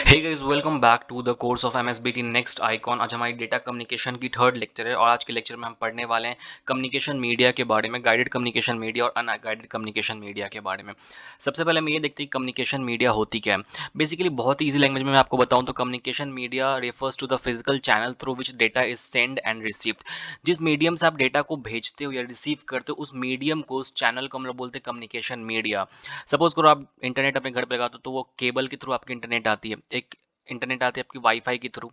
Hey guys, welcome back to the course of MSBT next icon. आज हमारी data communication की third lecture है और आज के लेक्चर में हम पढ़ने वाले हैं कम्युनिकेशन मीडिया के बारे में, गाइडेड कम्युनिकेशन मीडिया और अनगाइडेड कम्युनिकेशन मीडिया के बारे में। सबसे पहले हम ये देखते हैं कम्युनिकेशन मीडिया होती क्या है। बेसिकली बहुत ही ईजी लैंग्वेज में मैं आपको बताऊं तो communication media refers to the physical channel through which data is send and received. जिस मीडियम से आप डेटा को भेजते हो या रिसीव करते हो उस मीडियम को, उस चैनल को हम लोग बोलते हैं कम्युनिकेशन मीडिया। सपोज करो आप इंटरनेट अपने घर पे लगाते हो तो वो केबल के थ्रू आपकी इंटरनेट आती है, एक इंटरनेट आती है आपकी वाईफाई के थ्रू।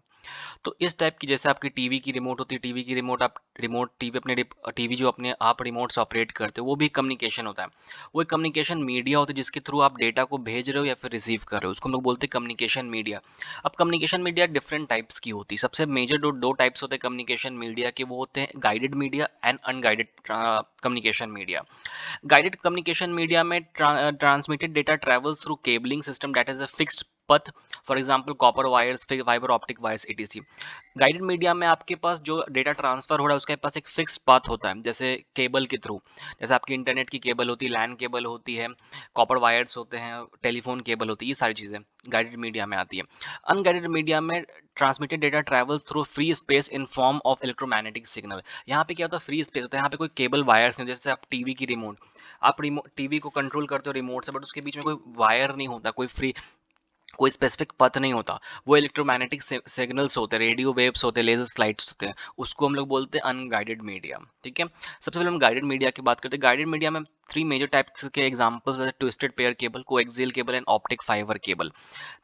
तो इस टाइप की, जैसे आपकी टीवी की रिमोट होती है, टीवी की रिमोट, आप रिमोट टीवी अपने टीवी जो अपने आप रिमोट से ऑपरेट करते हो, वो भी कम्युनिकेशन होता है। वो एक कम्युनिकेशन मीडिया होता है जिसके थ्रू आप डेटा को भेज रहे हो या फिर रिसीव कर रहे हो, उसको हम लोग बोलते हैं कम्युनिकेशन मीडिया। अब कम्युनिकेशन मीडिया डिफरेंट टाइप्स की होती है। सबसे मेजर दो टाइप्स होते हैं कम्युनिकेशन मीडिया के, वो होते हैं guided media and unguided communication media. Guided communication media में transmitted data travels through cabling system that is a fixed path, for example copper wires, fiber optic wires, etc. Guided media में आपके पास जो data transfer हो रहा है उसके पास एक fix path होता है, जैसे केबल के थ्रू। जैसे आपकी इंटरनेट की केबल होती है, लैन केबल होती है, कॉपर वायर्स होते हैं, टेलीफोन केबल होती है, ये सारी चीज़ें गाइडेड मीडिया में आती है। अनगाइडेड मीडिया में transmitted data travels through free space in form of electromagnetic signal. यहाँ पे क्या होता है, फ्री स्पेस होता है, यहाँ पे कोई केबल वायर्स नहीं, जैसे आप टीवी की रिमोट, आप रिमोट टीवी को कंट्रोल करते हो रिमोट से, बट उसके बीच में कोई वायर नहीं होता, कोई स्पेसिफिक पथ नहीं होता। वो इलेक्ट्रोमैग्नेटिक सिग्नल्स होते हैं, रेडियो वेव्स होते हैं, लेजर स्लाइड्स होते हैं, उसको हम लोग बोलते हैं अनगाइडेड मीडिया। ठीक है। सबसे पहले हम गाइडेड मीडिया की बात करते हैं। गाइडेड मीडिया में थ्री मेजर टाइप्स के एग्जांपल्स हैं, twisted pair cable, coaxial cable and optic fibre cable.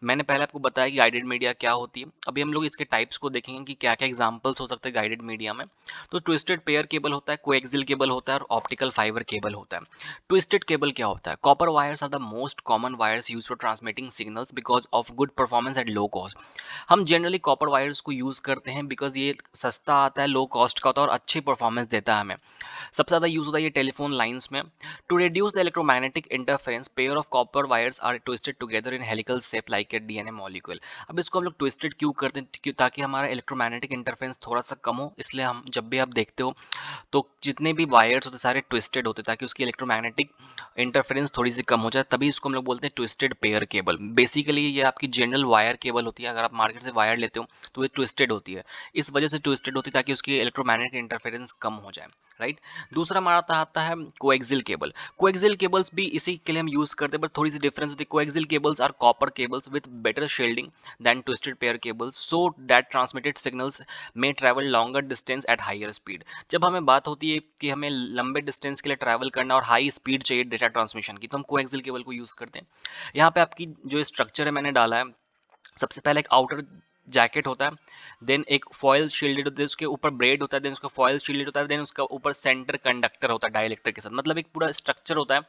मैंने पहले आपको बताया कि गाइडेड मीडिया क्या होती है। अभी हम लोग इसके टाइप्स को देखेंगे कि क्या क्या एग्जांपल्स हो सकते हैं गाइडेड मीडिया में। तो ट्विस्टेड पेयर केबल होता है, कोएक्सियल केबल होता है और ऑप्टिकल फाइबर केबल होता है। ट्विस्टेड केबल क्या होता है? Copper wires are the most common wires use for transmitting signals because of good performance at low cost. हम जनरली कॉपर वायर्स को यूज करते हैं बिकॉज ये सस्ता आता है, लो कॉस्ट का होता है और अच्छी परफॉर्मेंस देता है हमें। सबसे ज़्यादा यूज होता है ये टेलीफोन लाइंस में। To reduce the electromagnetic interference, pair of copper wires are twisted together in helical shape like a DNA molecule. अब इसको हम लोग ट्विस्टेड क्यों करते हैं? ताकि हमारा इलेक्ट्रोमैग्नेटिक इंटरफेरेंस थोड़ा सा कम हो, इसलिए हम जब भी आप देखते हो तो जितने भी वायर्स होते सारे ट्विस्टेड होते ताकि उसकी इलेक्ट्रोमैग्नेटिक इंटरफेरेंस थोड़ी सी कम हो जाए, तभी इसको हम लोग बोलते हैं ट्विस्टेड पेयर केबल। बेसिकली ये आपकी जनरल वायर केबल होती है, अगर आप मार्केट से वायर लेते हो तो ये ट्विस्टेड होती है। इस वजह से ट्विस्टेड होती है ताकि उसकी इलेक्ट्रोमैग्नेटिक इंटरफेरेंस कम हो जाए, राइट। दूसरा हमारा आता है कोएक्सियल केबल। कोएक्सियल केबल्स भी इसी के लिए हम यूज करते हैं, बट थोड़ी सी डिफरेंस होती है। Coaxial cables are copper cables with better shielding than twisted pair cables, so that transmitted signals में travel longer distance at higher speed. जब हमें बात होती है कि हमें लंबे डिस्टेंस के लिए ट्रैवल करना और हाई स्पीड चाहिए डेटा ट्रांसमिशन की, तो हम कोएक्सियल केबल को यूज करते हैं। यहाँ पे आपकी जो स्ट्रक्चर है मैंने डाला है, सबसे पहले एक आउटर जैकेट होता है, देन एक फॉयल शील्डेड होता है, उसके ऊपर ब्रेड होता है, देन उसका फॉयल शील्डेड होता है, देन उसका ऊपर सेंटर कंडक्टर होता है डाइलेक्ट्रिक के साथ। मतलब एक पूरा स्ट्रक्चर होता है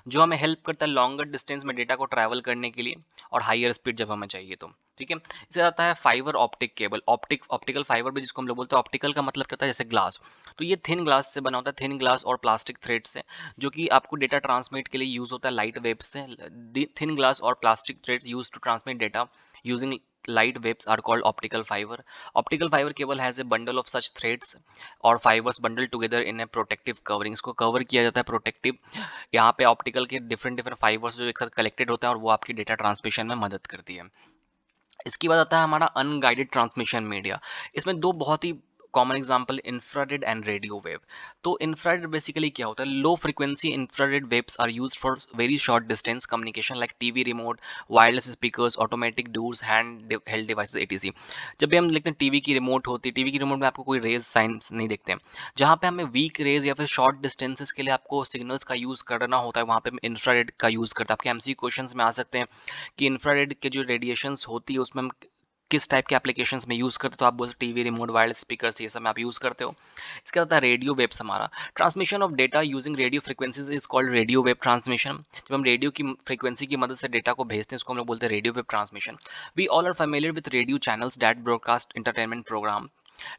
जो हमें हेल्प करता है लॉन्गर डिस्टेंस में डेटा को ट्रैवल करने के लिए और हायर स्पीड जब हमें चाहिए तो। ठीक है। इससे आता है fibre optic cable, optical fibre भी जिसको हम लोग बोलते हैं। ऑप्टिकल का मतलब क्या होता है? जैसे ग्लास। तो ये थिन ग्लास से बना होता है, थिन ग्लास और प्लास्टिक थ्रेड से, जो कि आपको डेटा ट्रांसमिट के लिए यूज होता है लाइट वेव से। थिन ग्लास और plastic thread use to transmit data using light waves are called optical fiber. Optical fiber cable has a bundle of such threads or fibers bundled together in a protective covering. इसको cover किया जाता है protective. यहाँ पे optical के different different fibres जो एक साथ कलेक्टेड होते हैं और वो आपकी डेटा ट्रांसमिशन में मदद करती है। इसके बाद आता है हमारा अनगाइडेड ट्रांसमिशन मीडिया। इसमें दो बहुत ही common example, infrared and radio wave. तो इंफ्रारेड बेसिकली क्या होता है? Low frequency infrared waves are used for very short distance communication like TV remote, wireless speakers, automatic doors, hand held devices, etc. जब भी हम लिखते हैं टीवी की रिमोट होती है, टीवी की रिमोट में आपको कोई रेज साइंस नहीं देखते हैं। जहाँ पे हमें वीक रेज या फिर शॉर्ट डिस्टेंसेस के लिए आपको सिग्नल्स का यूज करना होता है, वहाँ पे हम इंफ्रारेड का यूज करते हैं। आपके एमसी क्वेश्चंस में आ सकते हैं कि इंफ्रारेड के जो रेडिएशंस होती है उसमें हम किस टाइप के एप्लीकेशंस में यूज़ करते हो। तो आप बोलते टीवी रिमोट, वायरलेस स्पीकर्स, ये सब में आप यूज़ करते हो। इसके बाद रेडियो वेव्स। हमारा transmission of data using radio frequencies is called radio wave transmission. जब हम रेडियो की फ्रीक्वेंसी की मदद से डेटा को भेजते हैं उसको हम लोग बोलते हैं radio wave transmission. We all are familiar with radio channels that broadcast entertainment program.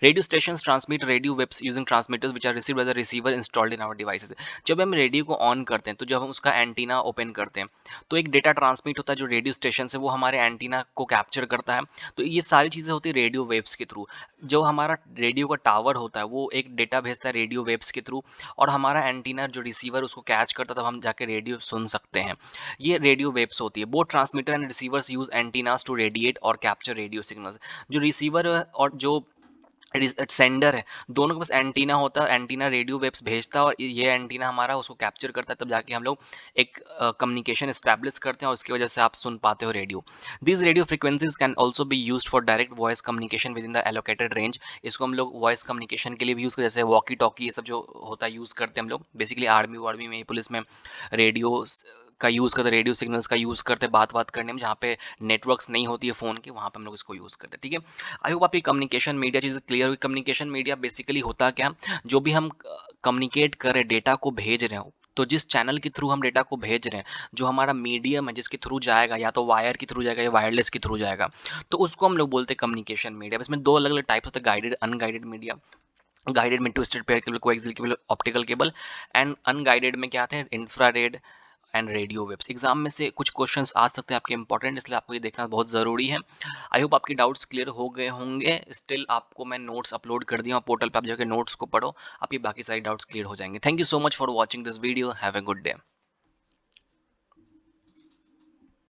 Radio stations transmit radio waves using transmitters which are received by the receiver installed in our devices. जब हम radio को on करते हैं तो जब हम उसका antenna open करते हैं तो एक डेटा ट्रांसमिट होता है जो रेडियो स्टेशन से वो हमारे एंटीना को कैप्चर करता है। तो ये सारी चीज़ें होती है रेडियो वेव्स के थ्रू। जो हमारा रेडियो का टावर होता है वो एक डेटा भेजता है रेडियो वेव्स के थ्रू, और हमारा एंटीना जो रिसीवर उसको कैच करता है, तब हम जाके रेडियो सुन सकते हैं। ये रेडियो वेव्स होती है। Both transmitter and receivers use antennas to radiate और कैप्चर रेडियो सिग्नल्स। जो रिसीवर और जो सेंडर है, दोनों के पास एंटीना होता है। एंटीना रेडियो वेव्स भेजता है और ये एंटीना हमारा उसको कैप्चर करता है, तब जाके हम लोग एक कम्युनिकेशन एस्टैब्लिश करते हैं और उसकी वजह से आप सुन पाते हो radio. These radio frequencies can also be used for direct voice communication with in the allocated range. इसको हम लोग वॉइस कम्युनिकेशन के लिए भी यूज़ करते हैं, जैसे वॉकी टॉकी ये सब जो होता है यूज़ करते हैं हम लोग। बेसिकली आर्मी वार्मी में, पुलिस में रेडियो का यूज़ करते हैं, रेडियो सिग्नल्स का यूज़ करते हैं बात करने में, जहाँ पे नेटवर्क्स नहीं होती है फ़ोन की, वहाँ पे हम लोग इसको यूज़ करते हैं। ठीक है, आई होप आपकी कम्युनिकेशन मीडिया चीज़ें क्लियर हुई। कम्युनिकेशन मीडिया बेसिकली होता क्या, जो भी हम कम्युनिकेट कर रहे, डेटा को भेज रहे हो, तो जिस चैनल के थ्रू हम डेटा को भेज रहे हैं, जो हमारा मीडियम है जिसके थ्रू जाएगा, या तो वायर के थ्रू जाएगा या वायरलेस के थ्रू जाएगा, तो उसको हम लोग बोलते हैं कम्युनिकेशन मीडिया। इसमें दो अलग अलग टाइप्स होते हैं, गाइडेड अनगाइडेड मीडिया। गाइडेड में twisted pair cable, coaxial cable, optical cable. And unguided में क्या आते हैं, infrared and radio waves. Exam में से कुछ क्वेश्चंस आ सकते हैं आपके इंपॉर्टेंट, इसलिए आपको ये देखना बहुत ज़रूरी है। आई होप आपकी डाउट्स क्लियर हो गए होंगे। स्टिल आपको मैं नोट्स अपलोड कर दिया हूँ पोर्टल पे, आप जाकर नोट्स को पढ़ो, आपकी बाकी सारी डाउट्स क्लियर हो जाएंगे। Thank you so much for watching this video. Have a good day.